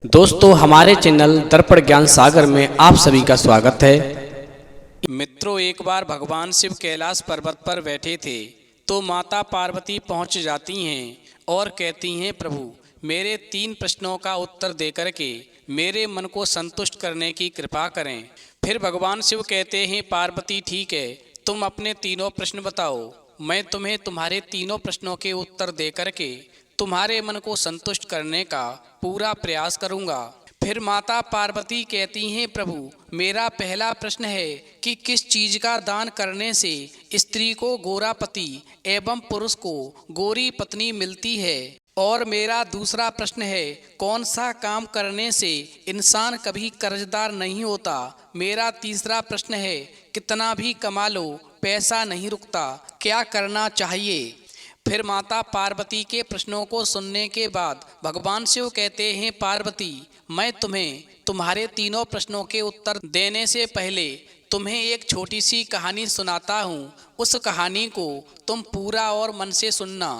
दोस्तों हमारे चैनल दर्पण ज्ञान सागर में आप सभी का स्वागत है। मित्रों, एक बार भगवान शिव कैलाश पर्वत पर बैठे थे तो माता पार्वती पहुंच जाती हैं और कहती हैं, प्रभु मेरे 3 प्रश्नों का उत्तर देकर के मेरे मन को संतुष्ट करने की कृपा करें। फिर भगवान शिव कहते हैं, पार्वती ठीक है, तुम अपने तीनों प्रश्न बताओ, मैं तुम्हें तुम्हारे तीनों प्रश्नों के उत्तर देकर के तुम्हारे मन को संतुष्ट करने का पूरा प्रयास करूंगा। फिर माता पार्वती कहती हैं, प्रभु मेरा पहला प्रश्न है कि किस चीज का दान करने से स्त्री को गोरा पति एवं पुरुष को गोरी पत्नी मिलती है, और मेरा दूसरा प्रश्न है कौन सा काम करने से इंसान कभी कर्जदार नहीं होता। मेरा तीसरा प्रश्न है कितना भी कमा लो पैसा नहीं रुकता, क्या करना चाहिए। फिर माता पार्वती के प्रश्नों को सुनने के बाद भगवान शिव कहते हैं, पार्वती मैं तुम्हें तुम्हारे तीनों प्रश्नों के उत्तर देने से पहले तुम्हें एक छोटी सी कहानी सुनाता हूँ। उस कहानी को तुम पूरा और मन से सुनना।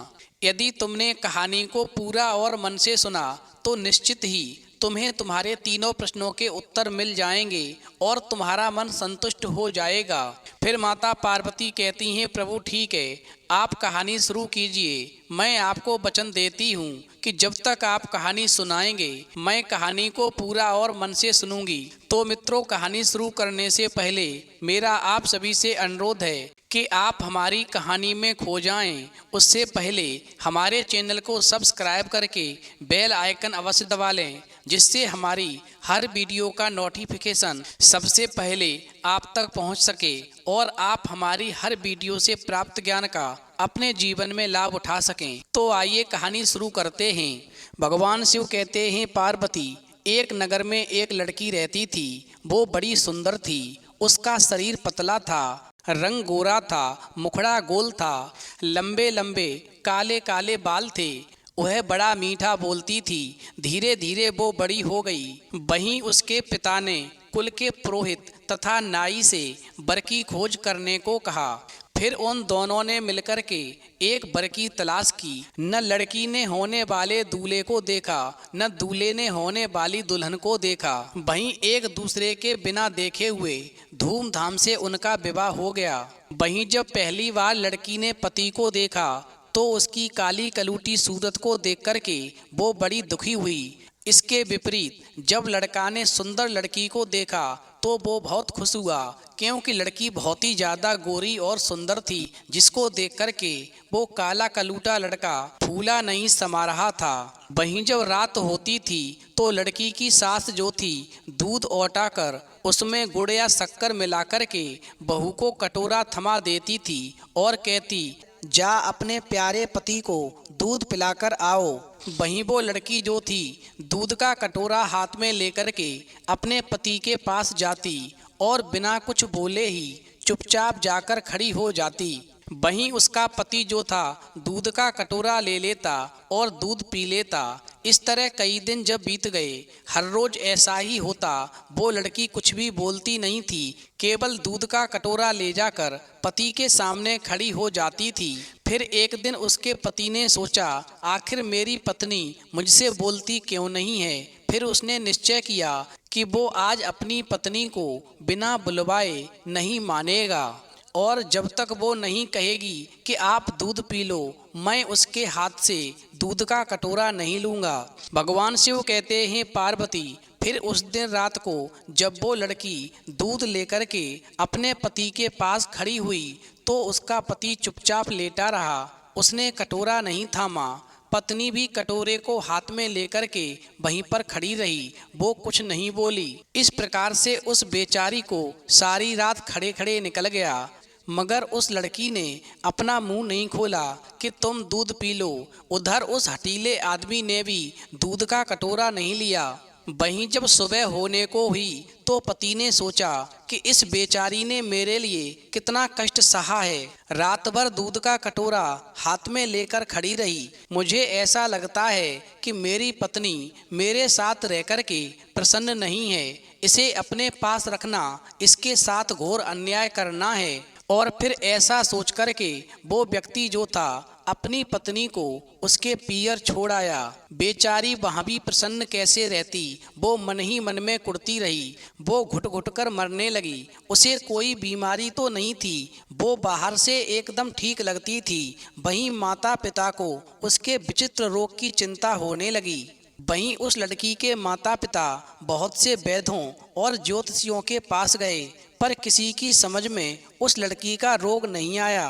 यदि तुमने कहानी को पूरा और मन से सुना तो निश्चित ही तुम्हें तुम्हारे तीनों प्रश्नों के उत्तर मिल जाएंगे और तुम्हारा मन संतुष्ट हो जाएगा। फिर माता पार्वती कहती हैं, प्रभु ठीक है, आप कहानी शुरू कीजिए। मैं आपको वचन देती हूँ कि जब तक आप कहानी सुनाएंगे मैं कहानी को पूरा और मन से सुनूंगी। तो मित्रों, कहानी शुरू करने से पहले मेरा आप सभी से अनुरोध है कि आप हमारी कहानी में खो जाएं। उससे पहले हमारे चैनल को सब्सक्राइब करके बेल आइकन अवश्य दबा लें, जिससे हमारी हर वीडियो का नोटिफिकेशन सबसे पहले आप तक पहुंच सके और आप हमारी हर वीडियो से प्राप्त ज्ञान का अपने जीवन में लाभ उठा सकें। तो आइए कहानी शुरू करते हैं। भगवान शिव कहते हैं, पार्वती एक नगर में एक लड़की रहती थी। वो बड़ी सुंदर थी। उसका शरीर पतला था, रंग गोरा था, मुखड़ा गोल था, लंबे लंबे काले काले बाल थे। वह बड़ा मीठा बोलती थी। धीरे धीरे वो बड़ी हो गई। वहीं उसके पिता ने कुल के पुरोहित तथा नाई से वर की खोज करने को कहा। फिर उन दोनों ने मिलकर के एक वर की तलाश की। न लड़की ने होने वाले दूल्हे को देखा, न दूल्हे ने होने वाली दुल्हन को देखा। वहीं एक दूसरे के बिना देखे हुए धूमधाम से उनका विवाह हो गया। वहीं जब पहली बार लड़की ने पति को देखा तो उसकी काली कलूटी सूरत को देख करके वो बड़ी दुखी हुई। इसके विपरीत जब लड़का ने सुंदर लड़की को देखा तो वो बहुत खुश हुआ, क्योंकि लड़की बहुत ही ज़्यादा गोरी और सुंदर थी, जिसको देख करके वो काला कलूटा लड़का फूला नहीं समा रहा था। वहीं जब रात होती थी तो लड़की की सास जो थी दूध औटा कर उसमें गुड़ या शक्कर मिलाकर के बहू को कटोरा थमा देती थी और कहती, जा अपने प्यारे पति को दूध पिलाकर आओ। वहीं वो लड़की जो थी दूध का कटोरा हाथ में लेकर के अपने पति के पास जाती और बिना कुछ बोले ही चुपचाप जाकर खड़ी हो जाती। वहीं उसका पति जो था दूध का कटोरा ले लेता और दूध पी लेता। इस तरह कई दिन जब बीत गए, हर रोज ऐसा ही होता। वो लड़की कुछ भी बोलती नहीं थी, केवल दूध का कटोरा ले जाकर पति के सामने खड़ी हो जाती थी। फिर एक दिन उसके पति ने सोचा, आखिर मेरी पत्नी मुझसे बोलती क्यों नहीं है। फिर उसने निश्चय किया कि वो आज अपनी पत्नी को बिना बुलवाए नहीं मानेगा, और जब तक वो नहीं कहेगी कि आप दूध पी लो, मैं उसके हाथ से दूध का कटोरा नहीं लूँगा। भगवान शिव कहते हैं, पार्वती फिर उस दिन रात को जब वो लड़की दूध लेकर के अपने पति के पास खड़ी हुई तो उसका पति चुपचाप लेटा रहा। उसने कटोरा नहीं थामा। पत्नी भी कटोरे को हाथ में लेकर के वहीं पर खड़ी रही। वो कुछ नहीं बोली। इस प्रकार से उस बेचारी को सारी रात खड़े खड़े निकल गया। मगर उस लड़की ने अपना मुंह नहीं खोला कि तुम दूध पी लो। उधर उस हठीले आदमी ने भी दूध का कटोरा नहीं लिया। वहीं जब सुबह होने को हुई तो पति ने सोचा कि इस बेचारी ने मेरे लिए कितना कष्ट सहा है। रात भर दूध का कटोरा हाथ में लेकर खड़ी रही। मुझे ऐसा लगता है कि मेरी पत्नी मेरे साथ रहकर के प्रसन्न नहीं है। इसे अपने पास रखना इसके साथ घोर अन्याय करना है। और फिर ऐसा सोच कर के वो व्यक्ति जो था अपनी पत्नी को उसके पियर छोड़ आया। बेचारी वहाँ भी प्रसन्न कैसे रहती, वो मन ही मन में कुढ़ती रही। वो घुट घुट कर मरने लगी। उसे कोई बीमारी तो नहीं थी, वो बाहर से एकदम ठीक लगती थी। वहीं माता पिता को उसके विचित्र रोग की चिंता होने लगी। वहीं उस लड़की के माता पिता बहुत से वैद्यों और ज्योतिषियों के पास गए, पर किसी की समझ में उस लड़की का रोग नहीं आया।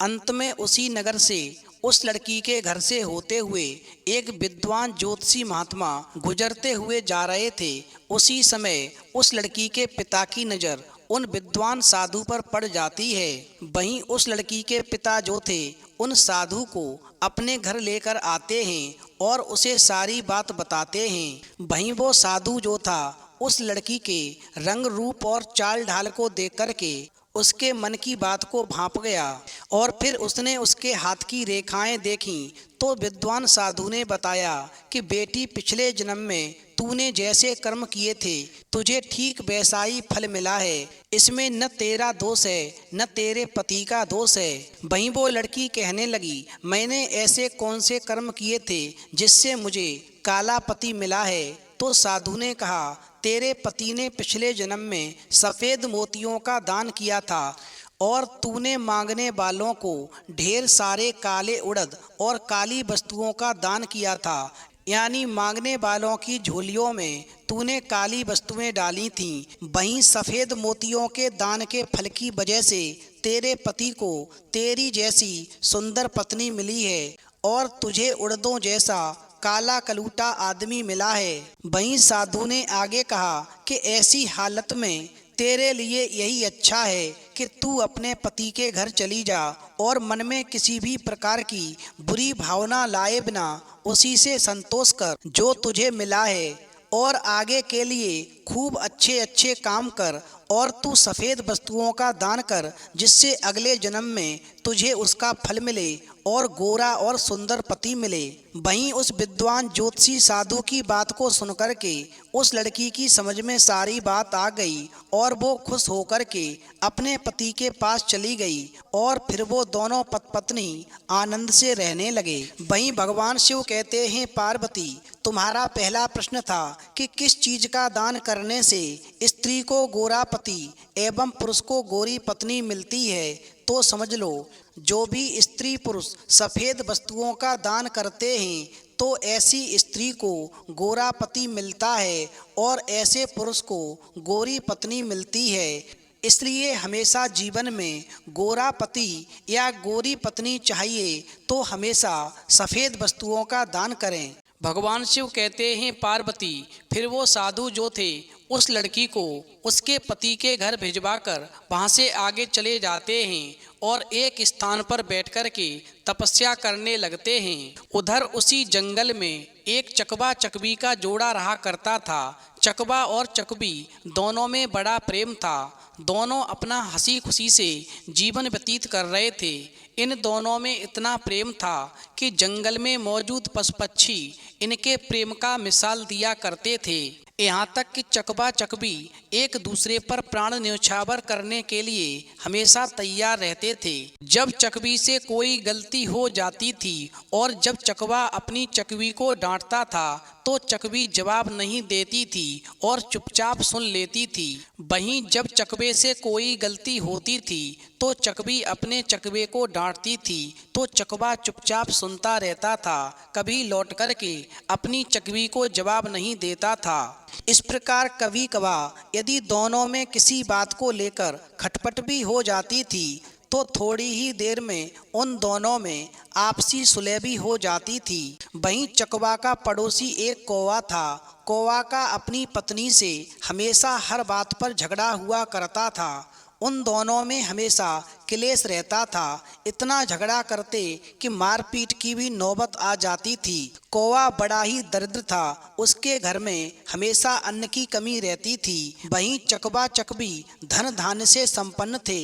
अंत में उसी नगर से उस लड़की के घर से होते हुए एक विद्वान ज्योतिषी महात्मा गुजरते हुए जा रहे थे। उसी समय उस लड़की के पिता की नज़र उन विद्वान साधु पर पड़ जाती है। वहीं उस लड़की के पिता जो थे उन साधु को अपने घर लेकर आते हैं और उसे सारी बात बताते हैं। वहीं वो साधु जो था उस लड़की के रंग रूप और चाल ढाल को देख कर के उसके मन की बात को भांप गया और फिर उसने उसके हाथ की रेखाएं देखीं तो विद्वान साधु ने बताया कि बेटी, पिछले जन्म में तूने जैसे कर्म किए थे तुझे ठीक वैसा ही फल मिला है। इसमें न तेरा दोष है न तेरे पति का दोष है। वहीं वो लड़की कहने लगी, मैंने ऐसे कौन से कर्म किए थे जिससे मुझे काला पति मिला है? तो साधु ने कहा, तेरे पति ने पिछले जन्म में सफ़ेद मोतियों का दान किया था और तूने मांगने वालों को ढेर सारे काले उड़द और काली वस्तुओं का दान किया था। यानी मांगने वालों की झोलियों में तूने काली वस्तुएं डाली थीं। वहीं सफ़ेद मोतियों के दान के फल की वजह से तेरे पति को तेरी जैसी सुंदर पत्नी मिली है और तुझे उड़दों जैसा काला कलूटा आदमी मिला है। वहीं साधु ने आगे कहा कि ऐसी हालत में तेरे लिए यही अच्छा है कि तू अपने पति के घर चली जा और मन में किसी भी प्रकार की बुरी भावना लाए बिना उसी से संतोष कर जो तुझे मिला है, और आगे के लिए खूब अच्छे अच्छे काम कर और तू सफ़ेद वस्तुओं का दान कर जिससे अगले जन्म में तुझे उसका फल मिले और गोरा और सुंदर पति मिले। वहीं उस विद्वान ज्योतिषी साधु की बात को सुनकर के उस लड़की की समझ में सारी बात आ गई और वो खुश होकर के अपने पति के पास चली गई और फिर वो दोनों पत्नी आनंद से रहने लगे। वहीं भगवान शिव कहते हैं, पार्वती, तुम्हारा पहला प्रश्न था कि किस चीज़ का दान करने से स्त्री को गोरा पति एवं पुरुष को गोरी पत्नी मिलती है। तो समझ लो, जो भी स्त्री पुरुष सफ़ेद वस्तुओं का दान करते हैं तो ऐसी स्त्री को गोरा पति मिलता है और ऐसे पुरुष को गोरी पत्नी मिलती है। इसलिए हमेशा जीवन में गोरा पति या गोरी पत्नी चाहिए तो हमेशा सफ़ेद वस्तुओं का दान करें। भगवान शिव कहते हैं, पार्वती, फिर वो साधु जो थे उस लड़की को उसके पति के घर भिजवाकर वहाँ से आगे चले जाते हैं और एक स्थान पर बैठकर के तपस्या करने लगते हैं। उधर उसी जंगल में एक चकवा चकवी का जोड़ा रहा करता था। चकवा और चकवी दोनों में बड़ा प्रेम था। दोनों अपना हंसी खुशी से जीवन व्यतीत कर रहे थे। इन दोनों में इतना प्रेम था कि जंगल में मौजूद पशु पक्षी इनके प्रेम का मिसाल दिया करते थे। यहाँ तक कि चकवा चकवी एक दूसरे पर प्राण न्यौछावर करने के लिए हमेशा तैयार रहते थे। जब चकवी से कोई गलती हो जाती थी और जब चकवा अपनी चकवी को डांटता था तो चकवी जवाब नहीं देती थी और चुपचाप सुन लेती थी। वहीं जब चकवे से कोई गलती होती थी तो चकवी अपने चकवे को डांटती थी तो चकवा चुपचाप सुनता रहता था, कभी लौट कर के अपनी चकवी को जवाब नहीं देता था। इस प्रकार कभी कभार यदि दोनों में किसी बात को लेकर खटपट भी हो जाती थी तो थोड़ी ही देर में उन दोनों में आपसी सुलह भी हो जाती थी। वहीं चकवा का पड़ोसी एक कौवा था। कौवा का अपनी पत्नी से हमेशा हर बात पर झगड़ा हुआ करता था। उन दोनों में हमेशा क्लेश रहता था। इतना झगड़ा करते कि मारपीट की भी नौबत आ जाती थी। कौवा बड़ा ही दरिद्र था, उसके घर में हमेशा अन्न की कमी रहती थी। वहीं चकवा चकवी धन धान्य से संपन्न थे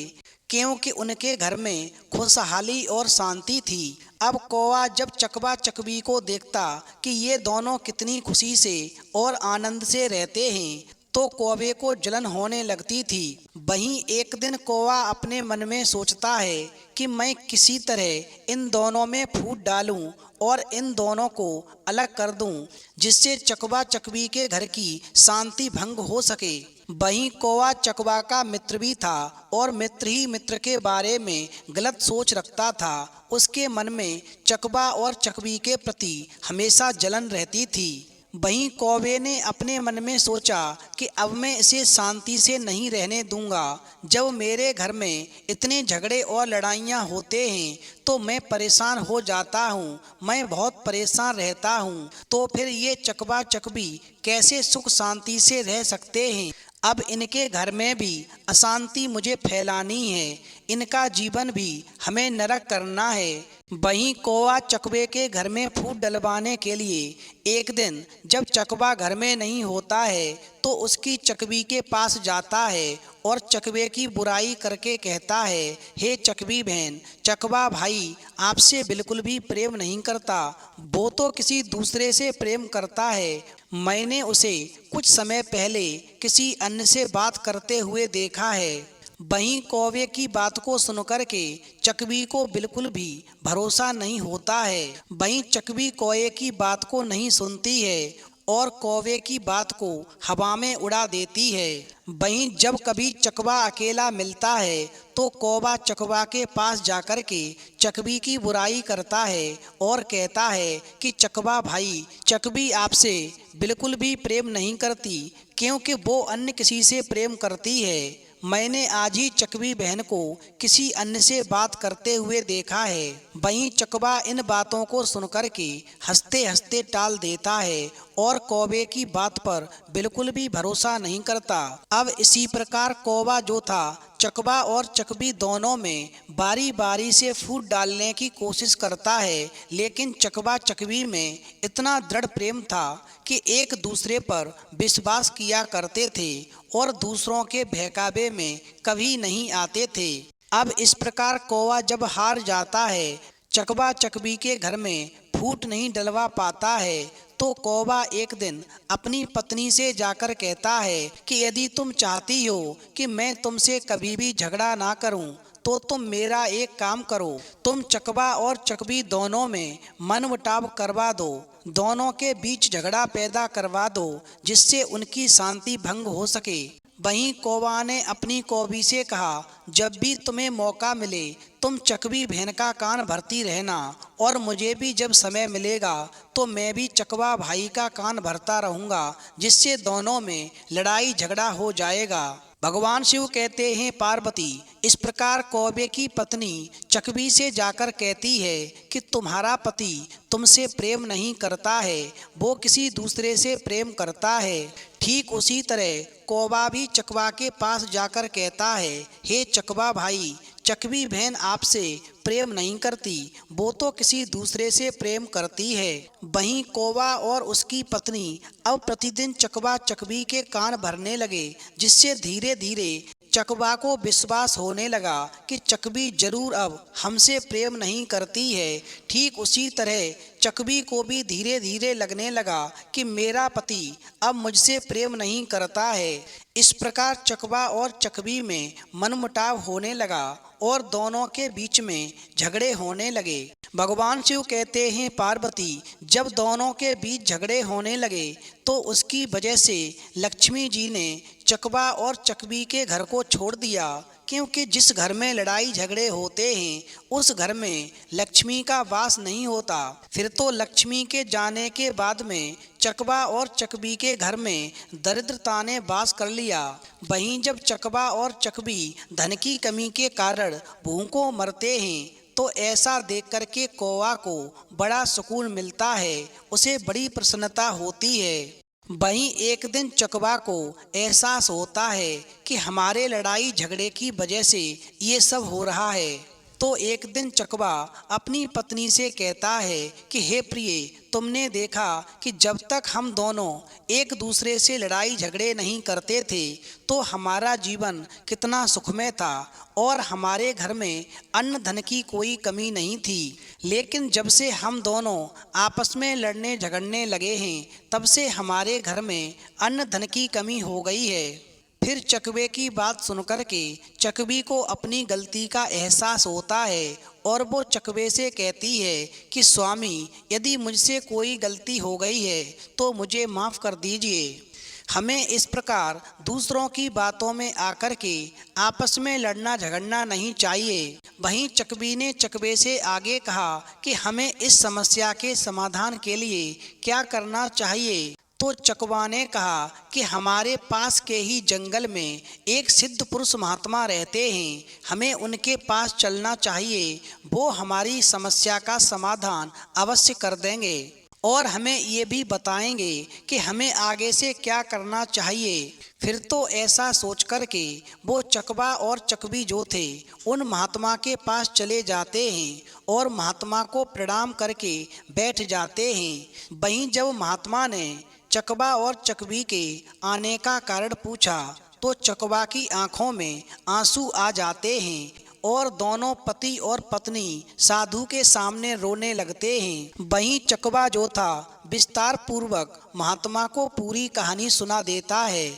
क्योंकि उनके घर में खुशहाली और शांति थी। अब कौवा जब चकवा चकवी को देखता कि ये दोनों कितनी खुशी से और आनंद से रहते हैं तो कौवे को जलन होने लगती थी। वहीं एक दिन कौवा अपने मन में सोचता है कि मैं किसी तरह इन दोनों में फूट डालूं और इन दोनों को अलग कर दूं, जिससे चकवा चकवी के घर की शांति भंग हो सके। वहीं कौवा चकवा का मित्र भी था और मित्र ही मित्र के बारे में गलत सोच रखता था। उसके मन में चकवा और चकवी के प्रति हमेशा जलन रहती थी। वहीं कौवे ने अपने मन में सोचा कि अब मैं इसे शांति से नहीं रहने दूंगा। जब मेरे घर में इतने झगड़े और लड़ाइयाँ होते हैं तो मैं परेशान हो जाता हूँ, मैं बहुत परेशान रहता हूँ। तो फिर ये चकवा चकवी कैसे सुख शांति से रह सकते हैं। अब इनके घर में भी अशांति मुझे फैलानी है, इनका जीवन भी हमें नरक करना है। वहीं कौवा चकवे के घर में फूट डलवाने के लिए एक दिन जब चकवा घर में नहीं होता है तो उसकी चकवी के पास जाता है और चकवे की बुराई करके कहता है, हे चकवी बहन, चकवा भाई आपसे बिल्कुल भी प्रेम नहीं करता, वो तो किसी दूसरे से प्रेम करता है। मैंने उसे कुछ समय पहले किसी अन्य से बात करते हुए देखा है। वहीं कौवे की बात को सुनकर के चकवी को बिल्कुल भी भरोसा नहीं होता है। वहीं चकवी कौवे की बात को नहीं सुनती है और कौवे की बात को हवा में उड़ा देती है। वहीं जब कभी चकवा अकेला मिलता है तो कौवा चकवा के पास जाकर के चकवी की बुराई करता है और कहता है कि चकवा भाई, चकवी आपसे बिल्कुल भी प्रेम नहीं करती, क्योंकि वो अन्य किसी से प्रेम करती है। मैंने आज ही चकवी बहन को किसी अन्य से बात करते हुए देखा है। वहीं चकवा इन बातों को सुनकर के हंसते हंसते टाल देता है और कौवे की बात पर बिल्कुल भी भरोसा नहीं करता। अब इसी प्रकार कौवा जो था चकवा और चकवी दोनों में बारी बारी से फूट डालने की कोशिश करता है, लेकिन चकवा चकवी में इतना दृढ़ प्रेम था कि एक दूसरे पर विश्वास किया करते थे और दूसरों के बहकावे में कभी नहीं आते थे। अब इस प्रकार कौवा जब हार जाता है, चकवा चकवी के घर में फूट नहीं डलवा पाता है, तो कौवा एक दिन अपनी पत्नी से जाकर कहता है कि यदि तुम चाहती हो कि मैं तुमसे कभी भी झगड़ा ना करूं, तो तुम मेरा एक काम करो, तुम चकवा और चकवी दोनों में मनमुटाव करवा दो, दोनों के बीच झगड़ा पैदा करवा दो, जिससे उनकी शांति भंग हो सके। वहीं कौवा ने अपनी कौवी से कहा, जब भी तुम्हें मौका मिले तुम चकवी बहन का कान भरती रहना और मुझे भी जब समय मिलेगा तो मैं भी चकवा भाई का कान भरता रहूँगा, जिससे दोनों में लड़ाई झगड़ा हो जाएगा। भगवान शिव कहते हैं, पार्वती इस प्रकार कौवे की पत्नी चकवी से जाकर कहती है कि तुम्हारा पति तुमसे प्रेम नहीं करता है, वो किसी दूसरे से प्रेम करता है। ठीक उसी तरह कौवा भी चकवा के पास जाकर कहता है, हे चकवा भाई, चकवी बहन आपसे प्रेम नहीं करती, वो तो किसी दूसरे से प्रेम करती है। वहीं कौवा और उसकी पत्नी अब प्रतिदिन चकवा चकवी के कान भरने लगे, जिससे धीरे धीरे चकवा को विश्वास होने लगा कि चकवी जरूर अब हमसे प्रेम नहीं करती है। ठीक उसी तरह चकवी को भी धीरे धीरे लगने लगा कि मेरा पति अब मुझसे प्रेम नहीं करता है। इस प्रकार चकवा और चकवी में मनमुटाव होने लगा और दोनों के बीच में झगड़े होने लगे। भगवान शिव कहते हैं, पार्वती जब दोनों के बीच झगड़े होने लगे तो उसकी वजह से लक्ष्मी जी ने चकवा और चकवी के घर को छोड़ दिया, क्योंकि जिस घर में लड़ाई झगड़े होते हैं उस घर में लक्ष्मी का वास नहीं होता। फिर तो लक्ष्मी के जाने के बाद में चकवा और चकवी के घर में दरिद्रता ने वास कर लिया। वहीं जब चकवा और चकवी धन की कमी के कारण भूखों मरते हैं तो ऐसा देख करके कौवा को बड़ा सुकून मिलता है, उसे बड़ी प्रसन्नता होती है। वहीं एक दिन चकवा को एहसास होता है कि हमारे लड़ाई झगड़े की वजह से ये सब हो रहा है। तो एक दिन चकवा अपनी पत्नी से कहता है कि हे प्रिय, तुमने देखा कि जब तक हम दोनों एक दूसरे से लड़ाई झगड़े नहीं करते थे तो हमारा जीवन कितना सुखमय था और हमारे घर में अन्न धन की कोई कमी नहीं थी। लेकिन जब से हम दोनों आपस में लड़ने झगड़ने लगे हैं तब से हमारे घर में अन्न धन की कमी हो गई है। फिर चकवे की बात सुनकर के चकवी को अपनी गलती का एहसास होता है और वो चकवे से कहती है कि स्वामी, यदि मुझसे कोई गलती हो गई है तो मुझे माफ़ कर दीजिए। हमें इस प्रकार दूसरों की बातों में आकर के आपस में लड़ना झगड़ना नहीं चाहिए। वहीं चकवी ने चकवे से आगे कहा कि हमें इस समस्या के समाधान के लिए क्या करना चाहिए। तो चकवा ने कहा कि हमारे पास के ही जंगल में एक सिद्ध पुरुष महात्मा रहते हैं, हमें उनके पास चलना चाहिए। वो हमारी समस्या का समाधान अवश्य कर देंगे और हमें ये भी बताएंगे कि हमें आगे से क्या करना चाहिए। फिर तो ऐसा सोच कर के वो चकवा और चकवी जो थे उन महात्मा के पास चले जाते हैं और महात्मा को प्रणाम करके बैठ जाते हैं। वहीं जब महात्मा ने चकवा और चकवी के आने का कारण पूछा तो चकवा की आंखों में आंसू आ जाते हैं और दोनों पति और पत्नी साधु के सामने रोने लगते हैं। वहीं चकवा जो था विस्तार पूर्वक महात्मा को पूरी कहानी सुना देता है।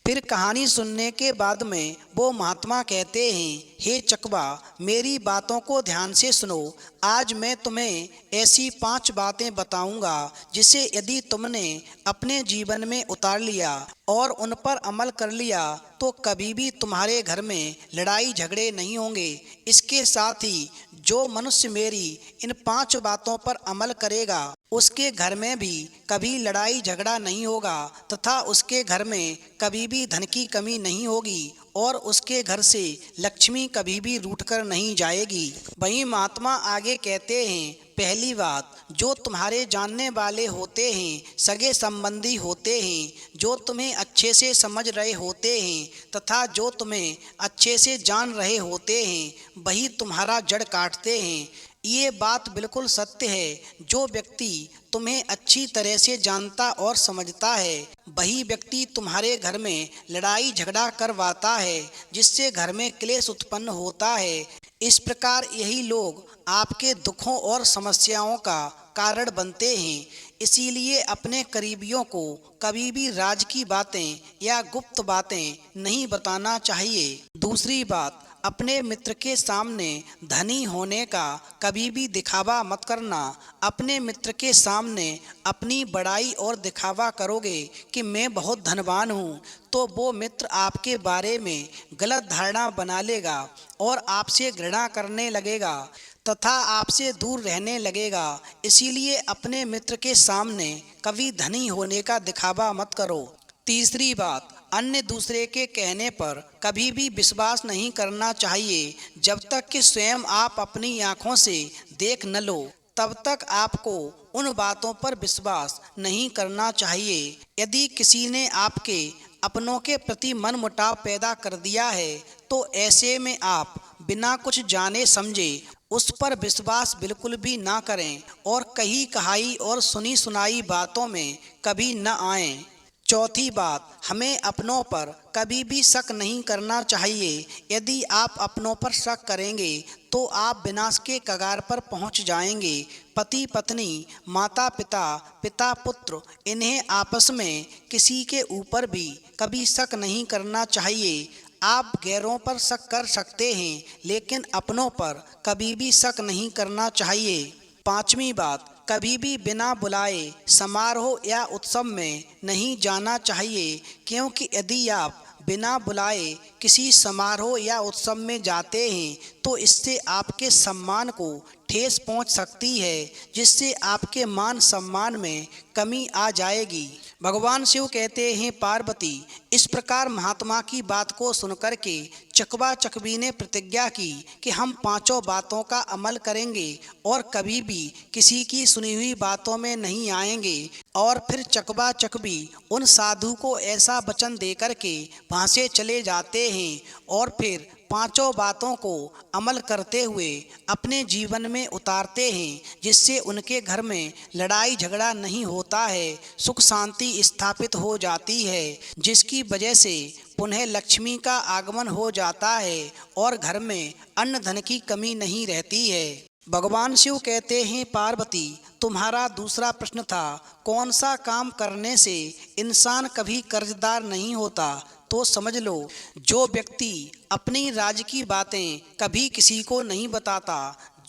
फिर कहानी सुनने के बाद में वो महात्मा कहते हैं, हे चकवा, मेरी बातों को ध्यान से सुनो। आज मैं तुम्हें ऐसी 5 बातें बताऊंगा जिसे यदि तुमने अपने जीवन में उतार लिया और उन पर अमल कर लिया तो कभी भी तुम्हारे घर में लड़ाई झगड़े नहीं होंगे। इसके साथ ही जो मनुष्य मेरी इन 5 बातों पर अमल करेगा उसके घर में भी कभी लड़ाई झगड़ा नहीं होगा तथा उसके घर में कभी भी धन की कमी नहीं होगी और उसके घर से लक्ष्मी कभी भी रूठकर नहीं जाएगी। वहीं महात्मा आगे कहते हैं, पहली बात, जो तुम्हारे जानने वाले होते हैं, सगे संबंधी होते हैं, जो तुम्हें अच्छे से समझ रहे होते हैं तथा जो तुम्हें अच्छे से जान रहे होते हैं, वही तुम्हारा जड़ काटते हैं। ये बात बिल्कुल सत्य है। जो व्यक्ति तुम्हें अच्छी तरह से जानता और समझता है वही व्यक्ति तुम्हारे घर में लड़ाई झगड़ा करवाता है, जिससे घर में क्लेश उत्पन्न होता है। इस प्रकार यही लोग आपके दुखों और समस्याओं का कारण बनते हैं। इसीलिए अपने करीबियों को कभी भी राज की बातें या गुप्त बातें नहीं बताना चाहिए। दूसरी बात, अपने मित्र के सामने धनी होने का कभी भी दिखावा मत करना। अपने मित्र के सामने अपनी बड़ाई और दिखावा करोगे कि मैं बहुत धनवान हूँ तो वो मित्र आपके बारे में गलत धारणा बना लेगा और आपसे घृणा करने लगेगा तथा आपसे दूर रहने लगेगा। इसीलिए अपने मित्र के सामने कभी धनी होने का दिखावा मत करो। तीसरी बात, अन्य दूसरे के कहने पर कभी भी विश्वास नहीं करना चाहिए। जब तक कि स्वयं आप अपनी आँखों से देख न लो तब तक आपको उन बातों पर विश्वास नहीं करना चाहिए। यदि किसी ने आपके अपनों के प्रति मनमुटाव पैदा कर दिया है तो ऐसे में आप बिना कुछ जाने समझे उस पर विश्वास बिल्कुल भी ना करें और कही कहाई और सुनी सुनाई बातों में कभी न आएं। चौथी बात, हमें अपनों पर कभी भी शक नहीं करना चाहिए। यदि आप अपनों पर शक करेंगे तो आप विनाश के कगार पर पहुंच जाएंगे। पति पत्नी, माता पिता, पिता पुत्र, इन्हें आपस में किसी के ऊपर भी कभी शक नहीं करना चाहिए। आप गैरों पर शक कर सकते हैं लेकिन अपनों पर कभी भी शक नहीं करना चाहिए। पांचवी बात, कभी भी बिना बुलाए समारोह या उत्सव में नहीं जाना चाहिए, क्योंकि यदि आप बिना बुलाए किसी समारोह या उत्सव में जाते हैं तो इससे आपके सम्मान को ठेस पहुंच सकती है, जिससे आपके मान सम्मान में कमी आ जाएगी। भगवान शिव कहते हैं, पार्वती, इस प्रकार महात्मा की बात को सुनकर के चकवा चकवी ने प्रतिज्ञा की कि हम 5 बातों का अमल करेंगे और कभी भी किसी की सुनी हुई बातों में नहीं आएंगे। और फिर चकवा चकवी उन साधु को ऐसा वचन देकर के वहाँ से चले जाते हैं और फिर 5 बातों को अमल करते हुए अपने जीवन में उतारते हैं, जिससे उनके घर में लड़ाई झगड़ा नहीं होता है, सुख शांति स्थापित हो जाती है, जिसकी वजह से पुनः लक्ष्मी का आगमन हो जाता है और घर में अन्न धन की कमी नहीं रहती है। भगवान शिव कहते हैं, पार्वती, तुम्हारा दूसरा प्रश्न था, कौन सा काम करने से इंसान कभी कर्जदार नहीं होता। तो समझ लो जो व्यक्ति अपनी राज की बातें कभी किसी को नहीं बताता,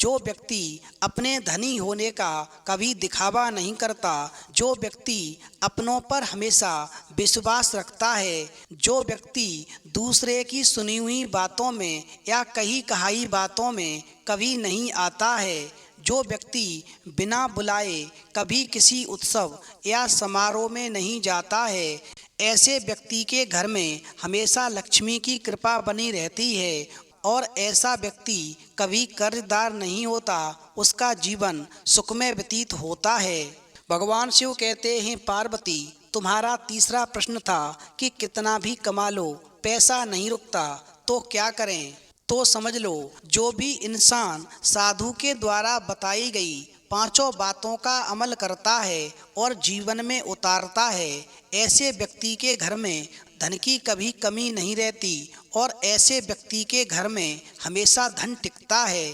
जो व्यक्ति अपने धनी होने का कभी दिखावा नहीं करता, जो व्यक्ति अपनों पर हमेशा विश्वास रखता है, जो व्यक्ति दूसरे की सुनी हुई बातों में या कही कहाई बातों में कभी नहीं आता है, जो व्यक्ति बिना बुलाए कभी किसी उत्सव या समारोह में नहीं जाता है, ऐसे व्यक्ति के घर में हमेशा लक्ष्मी की कृपा बनी रहती है और ऐसा व्यक्ति कभी कर्जदार नहीं होता, उसका जीवन सुखमय व्यतीत होता है। भगवान शिव कहते हैं, पार्वती तुम्हारा तीसरा प्रश्न था कि कितना भी कमा लो पैसा नहीं रुकता, तो क्या करें? तो समझ लो जो भी इंसान साधु के द्वारा बताई गई पांचों बातों का अमल करता है और जीवन में उतारता है, ऐसे व्यक्ति के घर में धन की कभी कमी नहीं रहती और ऐसे व्यक्ति के घर में हमेशा धन टिकता है।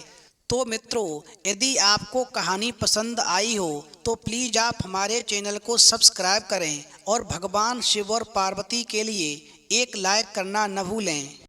तो मित्रों, यदि आपको कहानी पसंद आई हो तो प्लीज़ आप हमारे चैनल को सब्सक्राइब करें और भगवान शिव और पार्वती के लिए एक लाइक करना न भूलें।